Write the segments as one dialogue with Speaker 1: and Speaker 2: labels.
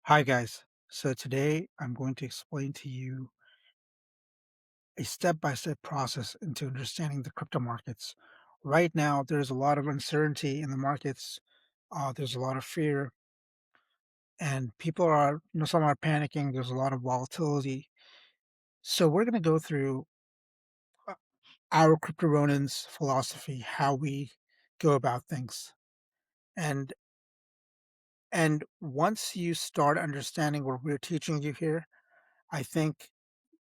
Speaker 1: Hi, guys. So today I'm going to explain to you a step by step process into understanding the crypto markets. Right now, there's a lot of uncertainty in the markets. There's a lot of fear, and people are, some are panicking. There's a lot of volatility. So, we're going to go through uh, our Crypto Ronin's philosophy, how we go about things. And and once you start understanding what we're teaching you here, I think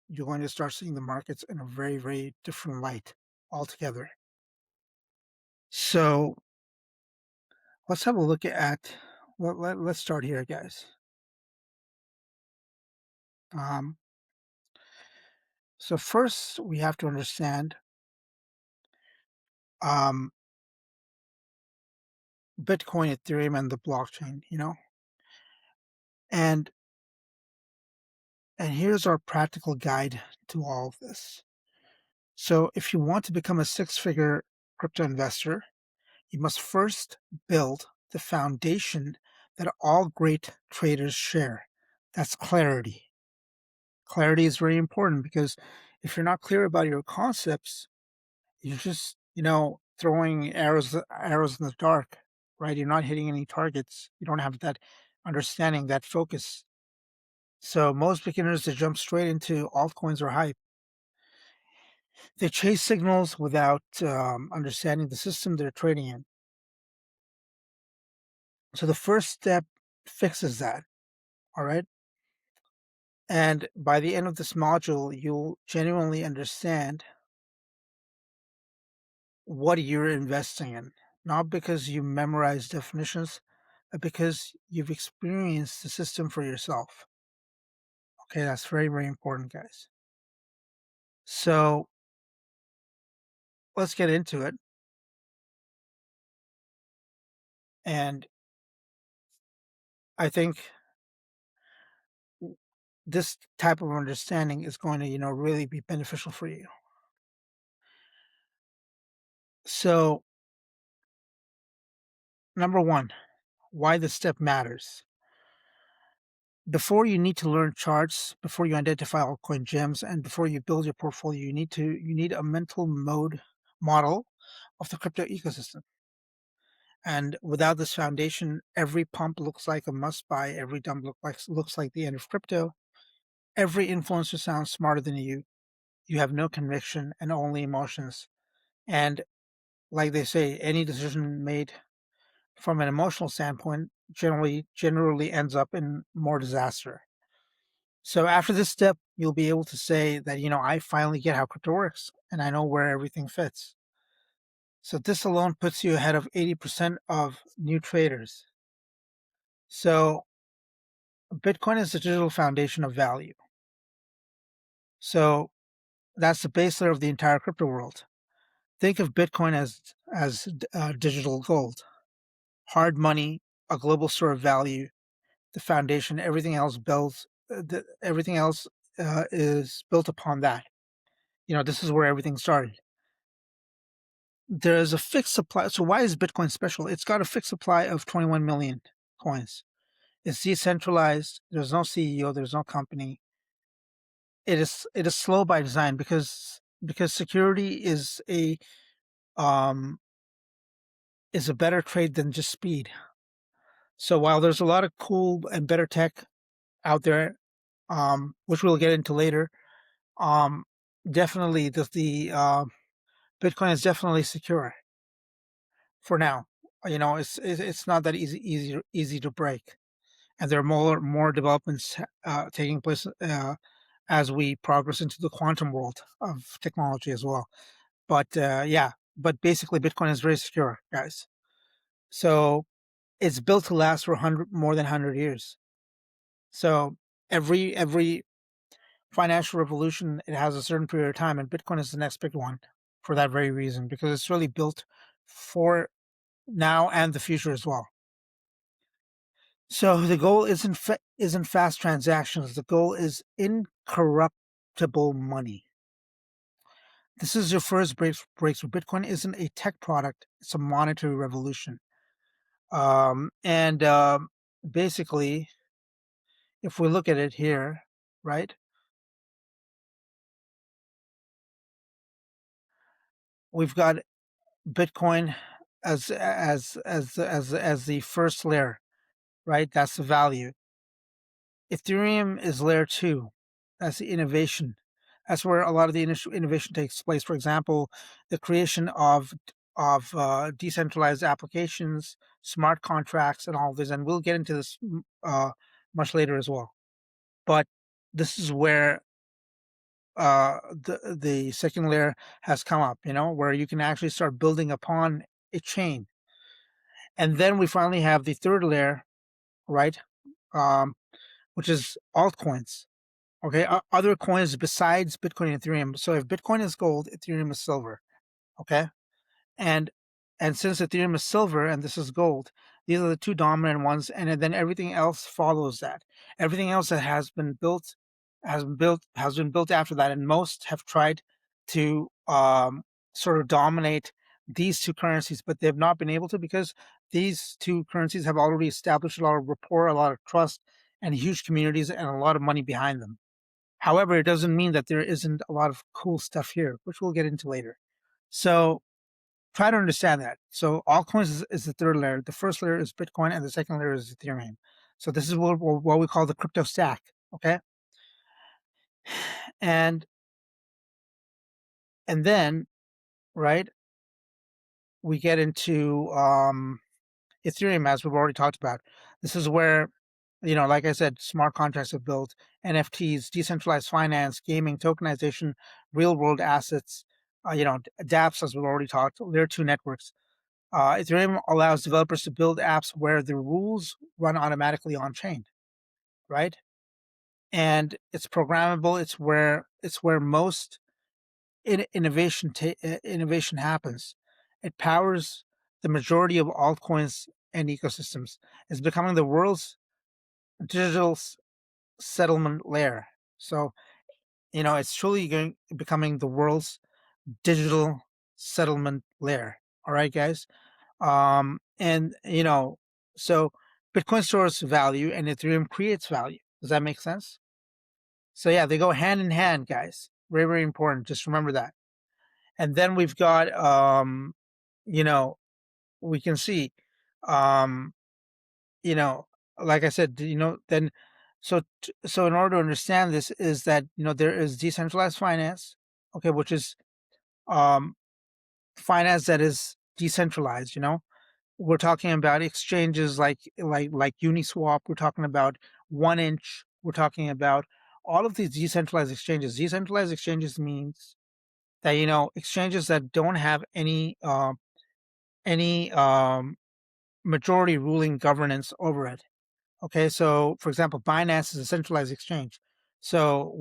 Speaker 1: you're going to start seeing the markets in a very, very different light altogether. So let's have a look at, let's start here, guys. Um, so first, we have to understand um, Bitcoin, Ethereum, and the blockchain. And and here's our practical guide to all of this. So if you want to become a six-figure crypto investor, you must first build the foundation that all great traders share. That's clarity. Clarity is very important because if you're not clear about your concepts, you're just, throwing arrows in the dark, right? You're not hitting any targets. You don't have that understanding, that focus. So most beginners that jump straight into altcoins or hype, they chase signals without understanding the system they're trading in. So the first step fixes that. All right. And by the end of this module, you'll genuinely understand what you're investing in, not because you memorize definitions, but because you've experienced the system for yourself. Okay, that's very, very important, guys. So let's get into it. And I think this type of understanding is going to, really be beneficial for you. So, number one, why this step matters. Before you need to learn charts, before you identify altcoin gems, and before you build your portfolio, you need a mental model of the crypto ecosystem. And without this foundation, every pump looks like a must buy, every dump looks like the end of crypto. Every influencer sounds smarter than you. You have no conviction and only emotions. And like they say, any decision made from an emotional standpoint generally ends up in more disaster. So after this step, you'll be able to say that, I finally get how crypto works and I know where everything fits. So this alone puts you ahead of 80% of new traders. So Bitcoin is the digital foundation of value. So that's the base layer of the entire crypto world. Think of Bitcoin as digital gold, hard money, a global store of value, the foundation. Everything else builds. Everything else is built upon that. This is where everything started. There's a fixed supply. So why is Bitcoin special? It's got a fixed supply of 21 million coins. It's decentralized. There's no CEO. There's no company. It is slow by design because security um is a better trade than just speed. So while there's a lot of cool and better tech out there, which we'll get into later, um, definitely the Bitcoin is definitely secure for now. It's not that easy to break, and there are more developments taking place as we progress into the quantum world of technology as well. But yeah, but basically, Bitcoin is very secure, guys. So it's built to last for more than 100 years. So every financial revolution, it has a certain period of time, and Bitcoin is the next big one for that very reason, because it's really built for now and the future as well. So the goal isn't fast transactions. The goal is incorruptible money. This is your first breakthrough. Bitcoin isn't a tech product; it's a monetary revolution. And basically, if we look at it here, right, we've got Bitcoin as the first layer, right? That's the value. Ethereum is layer two. That's the innovation. That's where a lot of the initial innovation takes place. For example, the creation of decentralized applications, smart contracts, and all of this. And we'll get into this much later as well. But this is where the second layer has come up. Where you can actually start building upon a chain, and then we finally have the third layer, right? Um, which is altcoins. Okay, other coins besides Bitcoin and Ethereum. So if Bitcoin is gold, Ethereum is silver. Okay, and and since Ethereum is silver and this is gold, these are the two dominant ones, and then everything else follows that. Everything else that has been built after that, and most have tried to sort of dominate these two currencies, but they've not been able to because these two currencies have already established a lot of rapport, a lot of trust, and huge communities, and a lot of money behind them. However, it doesn't mean that there isn't a lot of cool stuff here, which we'll get into later. So try to understand that. So altcoins is the third layer. The first layer is Bitcoin, and the second layer is Ethereum. So this is what we call the crypto stack. Okay, and and then right we get into Ethereum, as we've already talked about. This is where, like I said, smart contracts are built, NFTs, decentralized finance, gaming, tokenization, real world assets, dApps, as we've already talked, layer two networks. Ethereum allows developers to build apps where the rules run automatically on chain, right? And it's programmable. It's where most innovation happens. It powers the majority of altcoins and ecosystems. It's becoming the world's digital settlement layer. So it's truly becoming the world's digital settlement layer. All right, guys. And so Bitcoin stores value and Ethereum creates value. Does that make sense? So yeah, they go hand in hand, guys. Very, very important. Just remember that. And then we've got you know, we can see um, you know, like I said, then so in order to understand this is that there is decentralized finance, okay, which is um finance that is decentralized. We're talking about exchanges like Uniswap. We're talking about 1inch. We're talking about all of these decentralized exchanges. Decentralized exchanges means that exchanges that don't have any majority ruling governance over it. Okay, so for example, Binance is a centralized exchange. So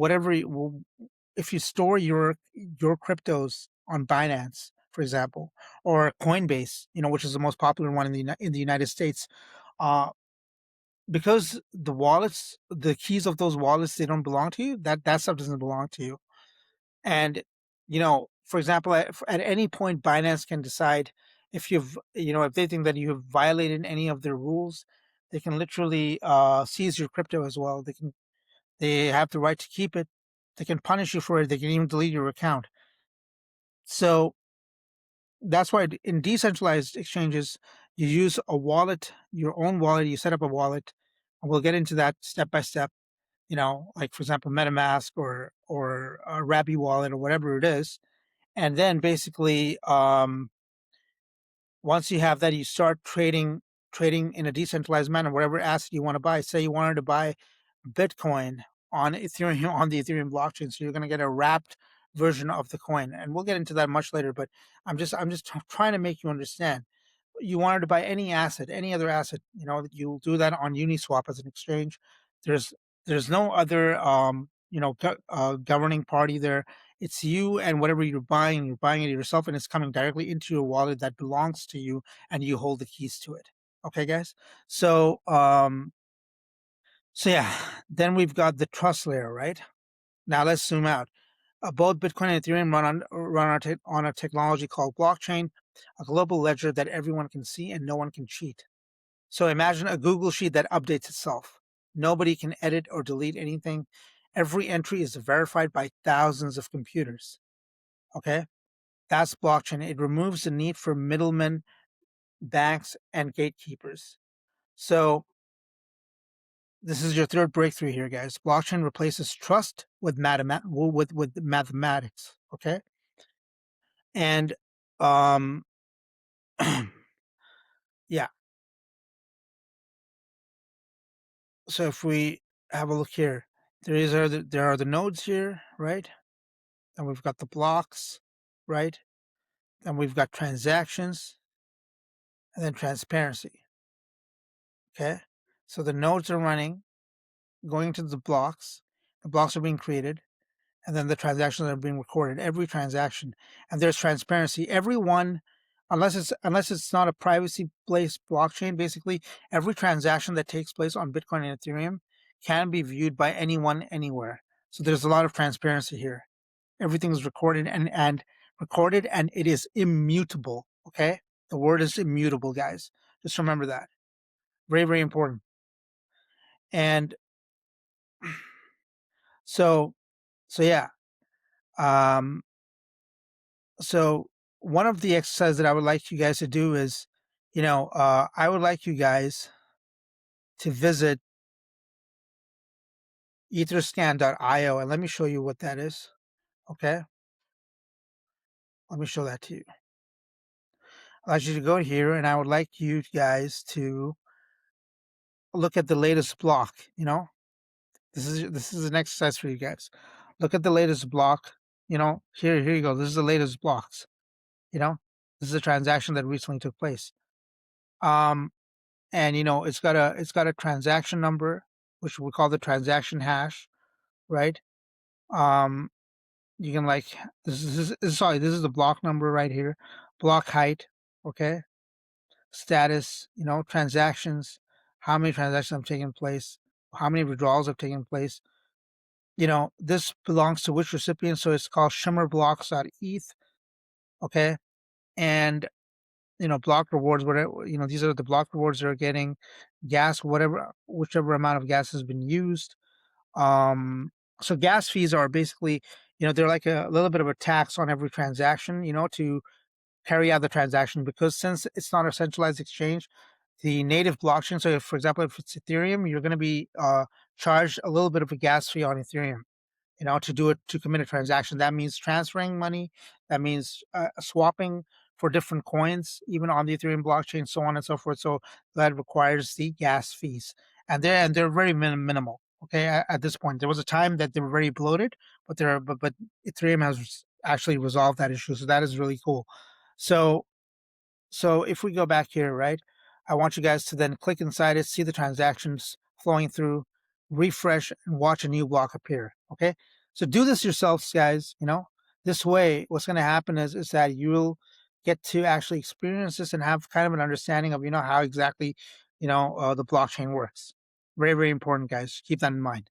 Speaker 1: if you store your cryptos on Binance, for example, or Coinbase, which is the most popular one in the United States, uh, because the keys of those wallets, they don't belong to you. That stuff doesn't belong to you. And for example, at any point, Binance can decide if they think that you have violated any of their rules, they can literally seize your crypto as well. They have the right to keep it. They can punish you for it. They can even delete your account. So that's why in decentralized exchanges, you use a wallet, your own wallet. You set up a wallet, and we'll get into that step by step. Like for example, MetaMask or a Rabby wallet or whatever it is. And then basically, once you have that, you start trading in a decentralized manner, whatever asset you want to buy. Say you wanted to buy Bitcoin on Ethereum on the Ethereum blockchain, so you're going to get a wrapped version of the coin, and we'll get into that much later. But I'm just trying to make you understand. You wanted to buy any asset, any other asset, you'll do that on Uniswap as an exchange. There's there's no other governing party there. It's you and whatever you're buying it yourself, and it's coming directly into your wallet that belongs to you, and you hold the keys to it. Okay, guys. So yeah, then we've got the trust layer, right? Now let's zoom out. Both Bitcoin and Ethereum run on a technology called blockchain, a global ledger that everyone can see and no one can cheat. So imagine a Google sheet that updates itself. Nobody can edit or delete anything. Every entry is verified by thousands of computers. Okay, that's blockchain. It removes the need for middlemen, banks, and gatekeepers. So this is your third breakthrough here, guys. Blockchain replaces trust with mathematics. Okay, and um, yeah. So if we have a look here, there are the nodes here, right? And we've got the blocks, right? And we've got transactions and then transparency. Okay, so the nodes are running, going to the blocks are being created, and then the transactions are being recorded. Every transaction, and there's transparency. Everyone, unless it's not a privacy-based blockchain, basically every transaction that takes place on Bitcoin and Ethereum can be viewed by anyone anywhere. So there's a lot of transparency here. Everything is recorded and recorded, and it is immutable. Okay, the word is immutable, guys. Just remember that. Very, very important. And so, so yeah. Um, so one of the exercises that I would like you guys to do is, I would like you guys to visit etherscan.io, and let me show you what that is. Okay, let me show that to you. I'd like you to go here, and I would like you guys to look at the latest block. This is an exercise for you guys. Look at the latest block. Here you go. This is the latest blocks. You know, this is a transaction that recently took place. Um, and it's got a transaction number, which we call the transaction hash, right? Um, you can like this is the block number right here, block height, okay, status, transactions, how many transactions have taken place, how many withdrawals have taken place. This belongs to which recipient, so it's called shimmerblocks.eth, okay, and block rewards, whatever, these are the block rewards they're getting, gas, whichever amount of gas has been used. Um, so gas fees are basically, they're like a little bit of a tax on every transaction, to carry out the transaction, because since it's not a centralized exchange, the native blockchain. So, if, for example, if it's Ethereum, you're going to be charged a little bit of a gas fee on Ethereum, to commit a transaction. That means transferring money. That means swapping for different coins, even on the Ethereum blockchain, so on and so forth. So that requires the gas fees, and they're very minimal. Okay, at this point, there was a time that they were very bloated, but Ethereum has actually resolved that issue, so that is really cool. So so if we go back here, right, I want you guys to then click inside it, see the transactions flowing through, refresh, and watch a new block appear. Okay. So do this yourselves, guys. This way, what's going to happen is that you'll get to actually experience this and have kind of an understanding of, how exactly, the blockchain works. Very, very important, guys. Keep that in mind.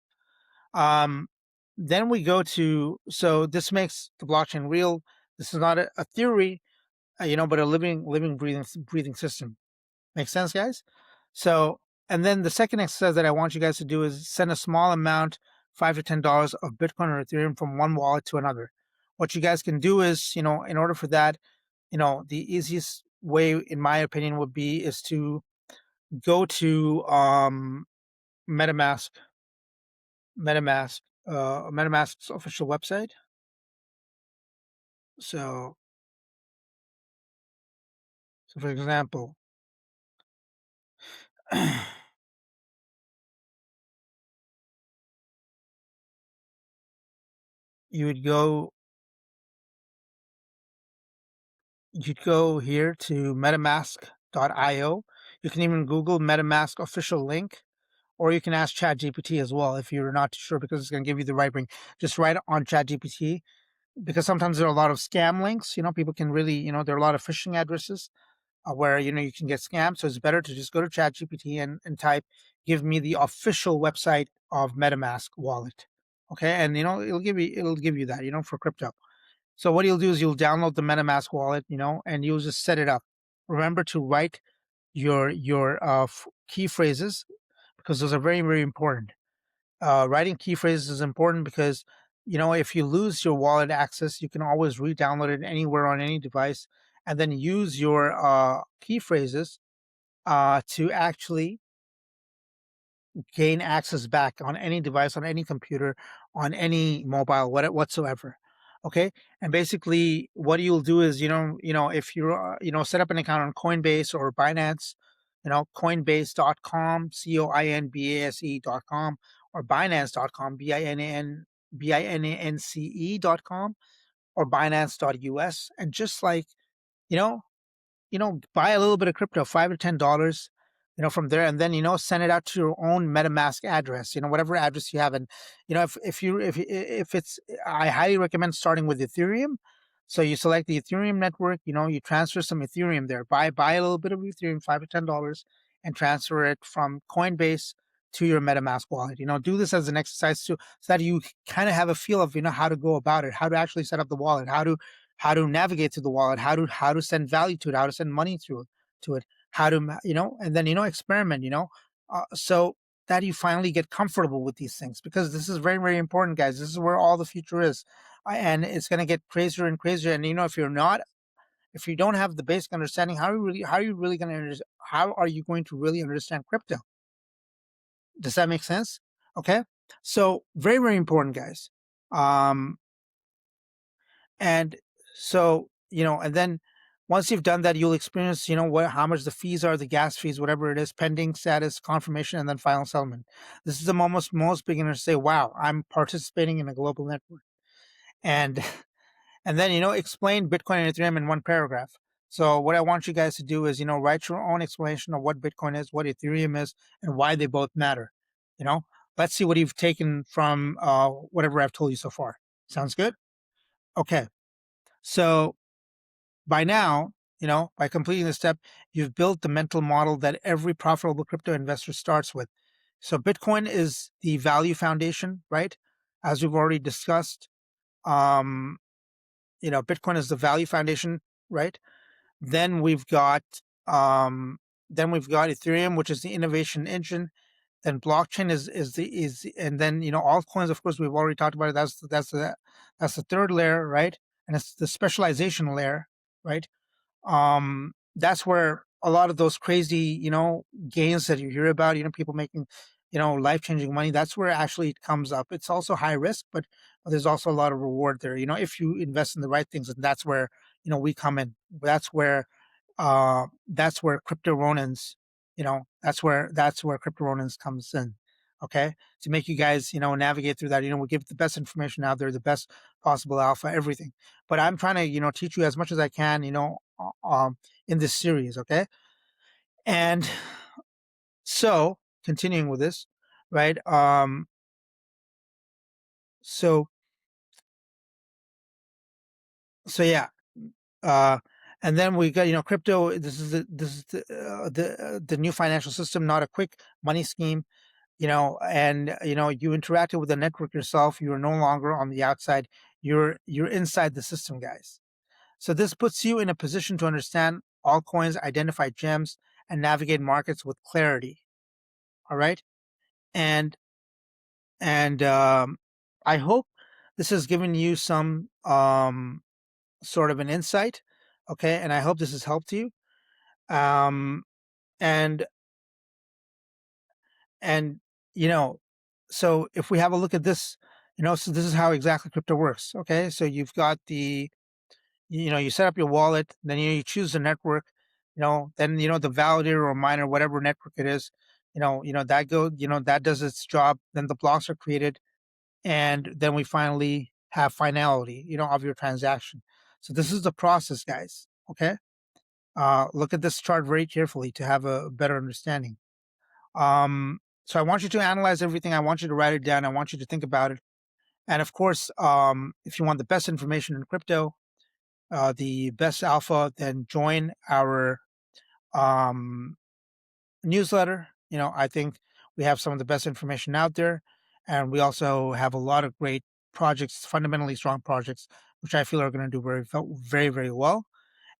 Speaker 1: Um, then we go to, so this makes the blockchain real. This is not a theory, but a living, breathing system. Makes sense, guys? So, and then the second exercise that I want you guys to do is send a small amount, $5 to $10 of Bitcoin or Ethereum from one wallet to another. What you guys can do is, in order for that, the easiest way, in my opinion, would be is to go to MetaMask, MetaMask's official website. So, so for example, you would go you'd go here to metamask.io. You can even Google MetaMask official link, or you can ask ChatGPT as well if you're not sure, because it's going to give you the right link. Just write it on ChatGPT, because sometimes there are a lot of scam links. People can really, there are a lot of phishing addresses where, you can get scammed. So it's better to just go to ChatGPT and type, give me the official website of MetaMask wallet. Okay. And, it'll give you that, for crypto. So what you'll do is you'll download the MetaMask wallet, and you'll just set it up. Remember to write your key phrases, because those are very, very important. Writing key phrases is important because, if you lose your wallet access, you can always re-download it anywhere on any device, and then use your key phrases to actually gain access back on any device, on any computer, on any mobile, whatsoever. Okay, and basically, what you'll do is, if you set up an account on Coinbase or Binance, Coinbase.com, Coinbase.com, or Binance.com, Binance.com, or Binance.us, and just like you know buy a little bit of crypto, $5 to $10, from there, and then send it out to your own MetaMask address, whatever address you have. And if it's, I highly recommend starting with Ethereum. So you select the Ethereum network, you transfer some Ethereum there, buy a little bit of Ethereum, $5 to $10, and transfer it from Coinbase to your MetaMask wallet. Do this as an exercise too, so that you kind of have a feel of how to go about it, how to actually set up the wallet, how to navigate through the wallet, how to send value to it, how to send money through to it, how to and then experiment, so that you finally get comfortable with these things, because this is very, very important, guys. This is where all the future is, and it's going to get crazier and crazier. And if you don't have the basic understanding, how are you going to really understand crypto? Does that make sense? Okay, so very, very important, guys. Um, And so, and then once you've done that, you'll experience, how much the fees are, the gas fees, whatever it is, pending status, confirmation, and then final settlement. This is the most beginners say, wow, I'm participating in a global network. And and then, explain Bitcoin and Ethereum in one paragraph. So what I want you guys to do is, write your own explanation of what Bitcoin is, what Ethereum is, and why they both matter. You know, let's see what you've taken from whatever I've told you so far. Sounds good? Okay. So by now, by completing this step, you've built the mental model that every profitable crypto investor starts with. So Bitcoin is the value foundation, right? As we've already discussed, um, Bitcoin is the value foundation, right? Then we've got um, then we've got Ethereum, which is the innovation engine. Then blockchain and then altcoins. Of course, we've already talked about it. That's the third layer, right? And it's the specialization layer, right? That's where a lot of those crazy gains that you hear about, people making life-changing money, that's where actually it comes up. It's also high risk, but there's also a lot of reward there, if you invest in the right things. And that's where we come in. That's where crypto ronins, that's where crypto ronins comes in. Okay, to make you guys navigate through that. We give the best information out there, the best possible alpha, everything. But I'm trying to teach you as much as I can, in this series. Okay, and so continuing with this, right? So yeah. uh and then we got crypto. This is the new financial system, not a quick money scheme. And you interacted with the network yourself. You're no longer on the outside. You're inside the system, guys. So this puts you in a position to understand altcoins, identify gems, and navigate markets with clarity. All right. And and I hope this has given you some sort of an insight. Okay, and I hope this has helped you. um and and you know so if we have a look at this, so this is how exactly crypto works. Okay, so you've got you set up your wallet, then you choose the network, then the validator or miner, whatever network it is, that does its job. Then the blocks are created, and then we finally have finality, of your transaction. So this is the process, guys. Okay, look at this chart very carefully to have a better understanding. So I want you to analyze everything. I want you to write it down. I want you to think about it. And of course, if you want the best information in crypto, the best alpha, then join our um, newsletter. I think we have some of the best information out there, and we also have a lot of great projects, fundamentally strong projects, which I feel are going to do very, very well.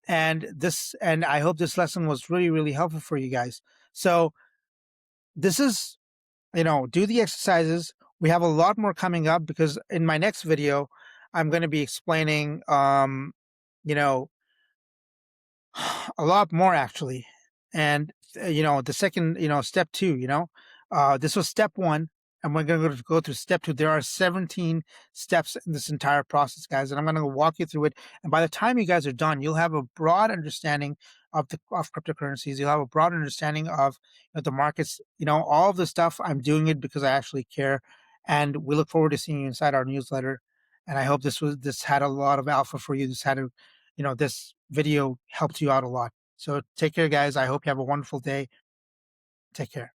Speaker 1: And I hope this lesson was really, really helpful for you guys. So this is Do the exercises. We have a lot more coming up because in my next video, I'm going to be explaining, you know, a lot more actually. And the second, step two, this was step one, and we're going to go through step two. There are 17 steps in this entire process, guys, and I'm going to walk you through it. And by the time you guys are done, you'll have a broad understanding of cryptocurrencies. You'll have a broad understanding of the markets. All of the stuff. I'm doing it because I actually care, and we look forward to seeing you inside our newsletter. And I hope this had a lot of alpha for you. This video helped you out a lot. So take care, guys. I hope you have a wonderful day. Take care.